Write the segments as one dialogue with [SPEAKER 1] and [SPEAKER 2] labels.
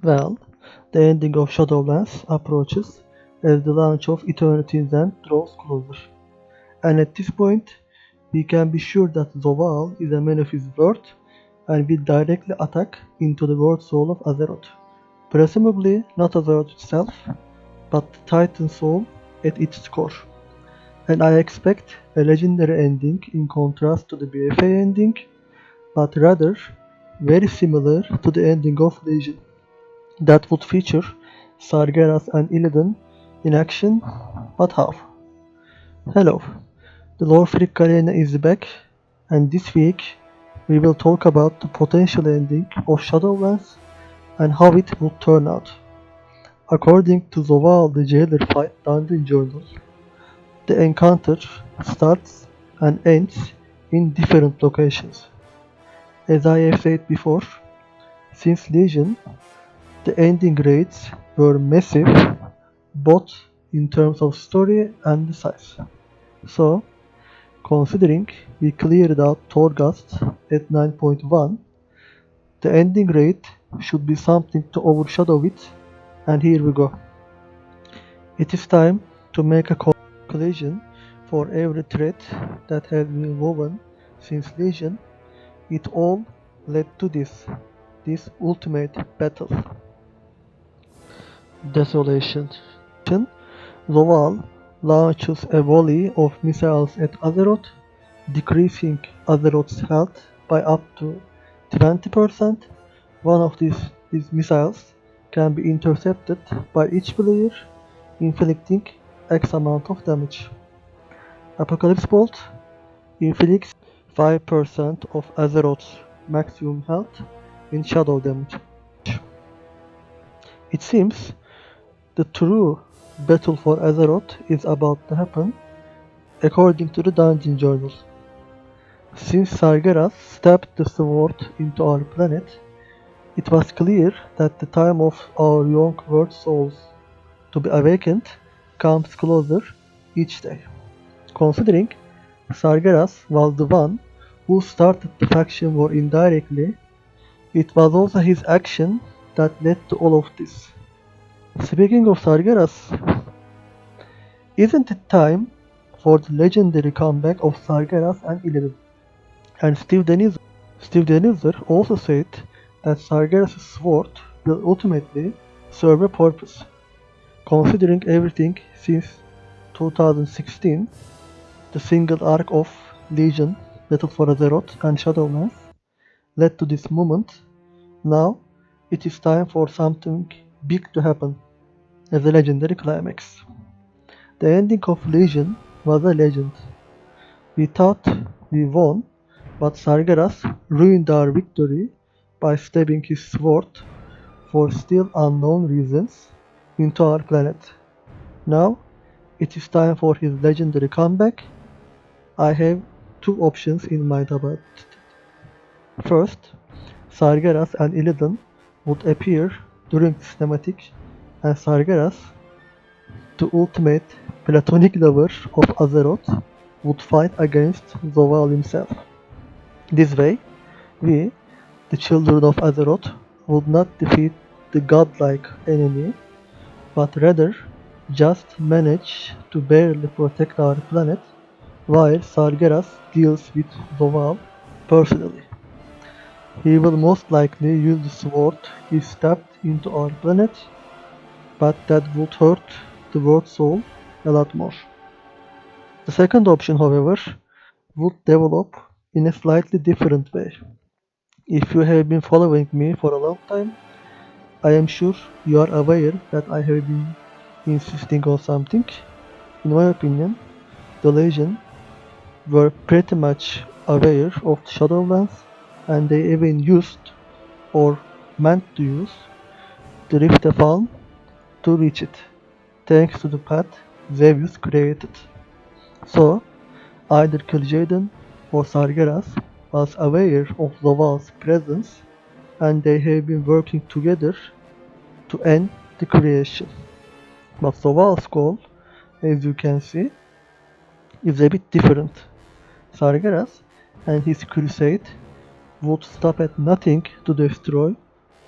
[SPEAKER 1] Well, the ending of Shadowlands approaches as the launch of Eternity's End draws closer. And at this point, we can be sure that Zovaal is a man of his word and will directly attack into the world soul of Azeroth. Presumably not Azeroth itself, but the Titan soul at its core. And I expect a legendary ending in contrast to the BFA ending, but rather very similar to the ending of Legion. That would feature Sargeras and Illidan in action, but how? Hello, the Lore Freak Galena is back, and this week we will talk about the potential ending of Shadowlands and how it will turn out. According to Zovaal the Jailer Fight Dungeon Journal, the encounter starts and ends in different locations. As I have said before, since Legion, the ending raids were massive both in terms of story and size. So, considering we cleared out Torghast at 9.1, the ending raid should be something to overshadow it, and here we go. It is time to make a conclusion for every thread that has been woven since Legion. It all led to this ultimate battle. Desolation. Zovaal launches a volley of missiles at Azeroth, decreasing Azeroth's health by up to 20%. One of these missiles can be intercepted by each player, inflicting X amount of damage. Apocalypse Bolt inflicts 5% of Azeroth's maximum health in shadow damage. It seems the true battle for Azeroth is about to happen, according to the Dungeon Journal. Since Sargeras stabbed the sword into our planet, it was clear that the time of our young world souls to be awakened comes closer each day. Considering Sargeras was the one who started the faction war indirectly, it was also his action that led to all of this. Speaking of Sargeras, isn't it time for the legendary comeback of Sargeras and Illidan? And Steve Denizer also said that Sargeras' sword will ultimately serve a purpose. Considering everything since 2016, the single arc of Legion, Battle for Azeroth and Shadowlands led to this moment. Now it is time for something big to happen as a legendary climax. The ending of Legion was a legend. We thought we won, but Sargeras ruined our victory by stabbing his sword for still unknown reasons into our planet. Now it is time for his legendary comeback. I have two options in mind about it. First, Sargeras and Illidan would appear during the cinematic, and Sargeras, the ultimate platonic lover of Azeroth, would fight against Zovaal himself. This way, we, the children of Azeroth, would not defeat the godlike enemy, but rather just manage to barely protect our planet while Sargeras deals with Zovaal personally. He will most likely use the sword he stabbed into our planet, but that would hurt the world soul a lot more. The second option, however, would develop in a slightly different way. If you have been following me for a long time, I am sure you are aware that I have been insisting on something. In my opinion, the Legion were pretty much aware of the Shadowlands, and they even used or meant to use the Rift of Alm to reach it, thanks to the path Zeus created. So, either Kil'jaeden or Sargeras was aware of Zovaal's presence, and they have been working together to end the creation. But Zovaal's goal, as you can see, is a bit different. Sargeras and his crusade would stop at nothing to destroy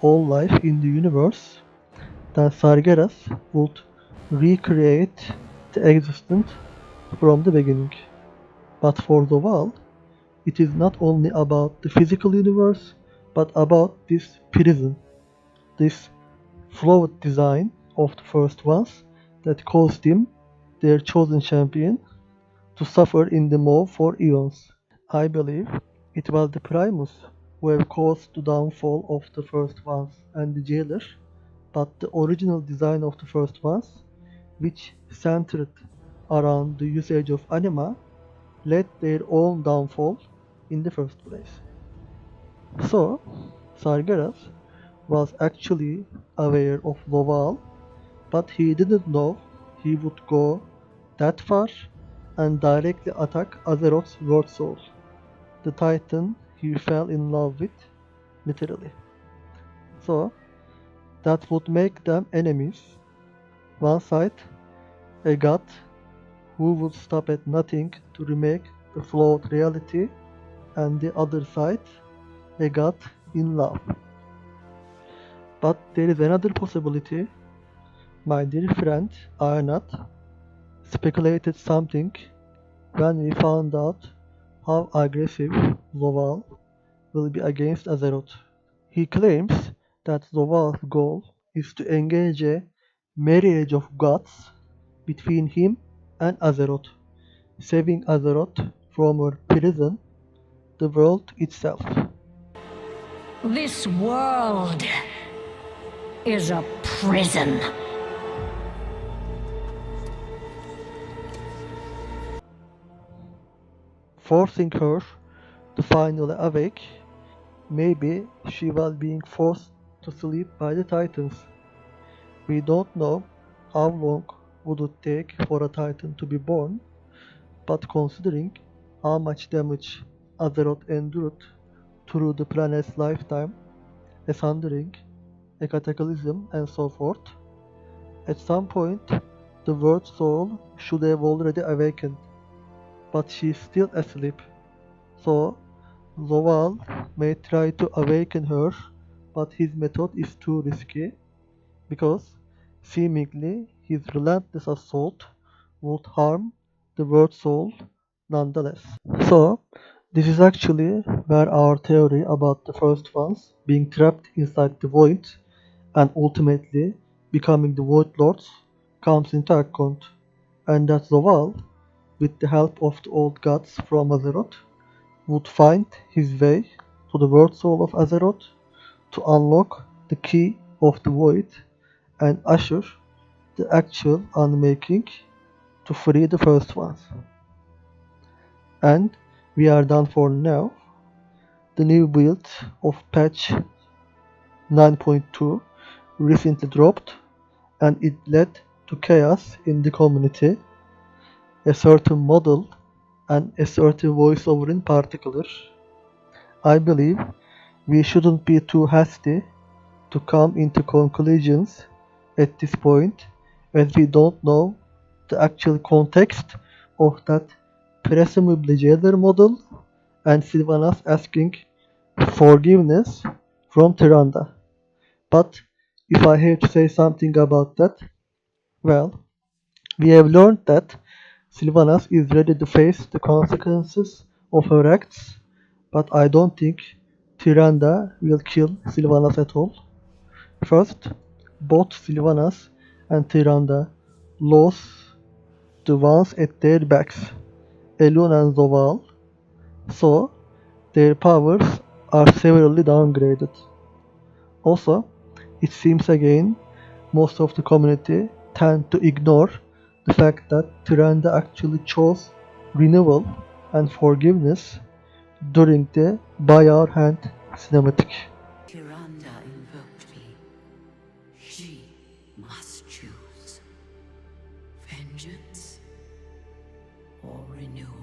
[SPEAKER 1] all life in the universe, then Sargeras would recreate the existence from the beginning. But for Zoval, it is not only about the physical universe, but about this prison, this flawed design of the first ones that caused him, their chosen champion, to suffer in the maw for eons. I believe it was the Primus who have caused the downfall of the first ones and the jailer, but the original design of the first ones, which centered around the usage of anima, led their own downfall in the first place. So, Sargeras was actually aware of Loval, but he didn't know he would go that far and directly attack Azeroth's World Soul, the titan he fell in love with, literally. So, that would make them enemies. One side, a god who would stop at nothing to remake the flawed reality, and the other side, a god in love. But there is another possibility. My dear friend Arnott speculated something when we found out how aggressive Zoval will be against Azeroth. He claims that Zoval's goal is to engage a marriage of gods between him and Azeroth, saving Azeroth from her prison, the world itself.
[SPEAKER 2] This world is a prison.
[SPEAKER 1] Forcing her to finally awake, maybe she was being forced to sleep by the Titans. We don't know how long would it take for a Titan to be born, but considering how much damage Azeroth endured through the planet's lifetime, a sundering, a cataclysm, and so forth, at some point the World Soul should have already awakened, but she is still asleep. So Zoval may try to awaken her, but his method is too risky because seemingly his relentless assault would harm the World Soul nonetheless. So, this is actually where our theory about the first ones being trapped inside the void and ultimately becoming the Void Lords comes into account, and that Zoval, with the help of the old gods from Azeroth, would find his way to the World Soul of Azeroth to unlock the key of the void and usher the actual unmaking to free the first ones. And we are done for now. The new build of patch 9.2 recently dropped and it led to chaos in the community, a certain model and a certain voiceover in particular. I believe we shouldn't be too hasty to come into conclusions at this point as we don't know the actual context of that presumably jailer model and Sylvanas asking forgiveness from Tyrande. But if I have to say something about that, well, we have learned that Sylvanas is ready to face the consequences of her acts, but I don't think Tyrande will kill Sylvanas at all. First, both Sylvanas and Tyrande lost the ones at their backs, Elun and Zoval, so their powers are severely downgraded. Also, it seems again most of the community tend to ignore the fact that Tyrande actually chose renewal and forgiveness during the By Our Hand cinematic.
[SPEAKER 3] Tyrande invoked me. She must choose vengeance or renewal.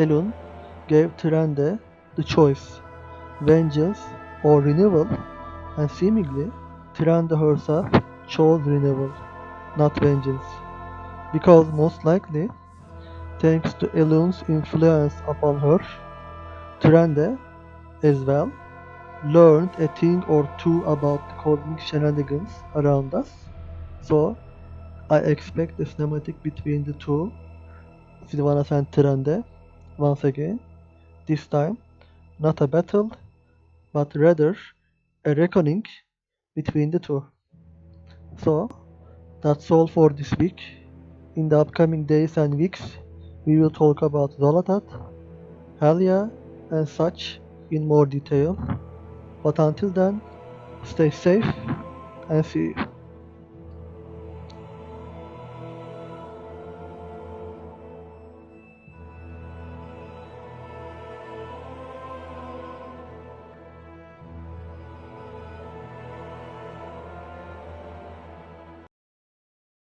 [SPEAKER 1] Elun gave Tyrande the choice, vengeance or renewal, and seemingly Tyrande herself chose renewal, not vengeance, because most likely, thanks to Elun's influence upon her, Tyrande, as well, learned a thing or two about the cosmic shenanigans around us. So I expect a cinematic between the two, Sylvanas and Tyrande, once again. This time, not a battle, but rather a reckoning between the two. So that's all for this week. In the upcoming days and weeks, we will talk about Zolotat, Halia, and such in more detail. But until then, stay safe and see you.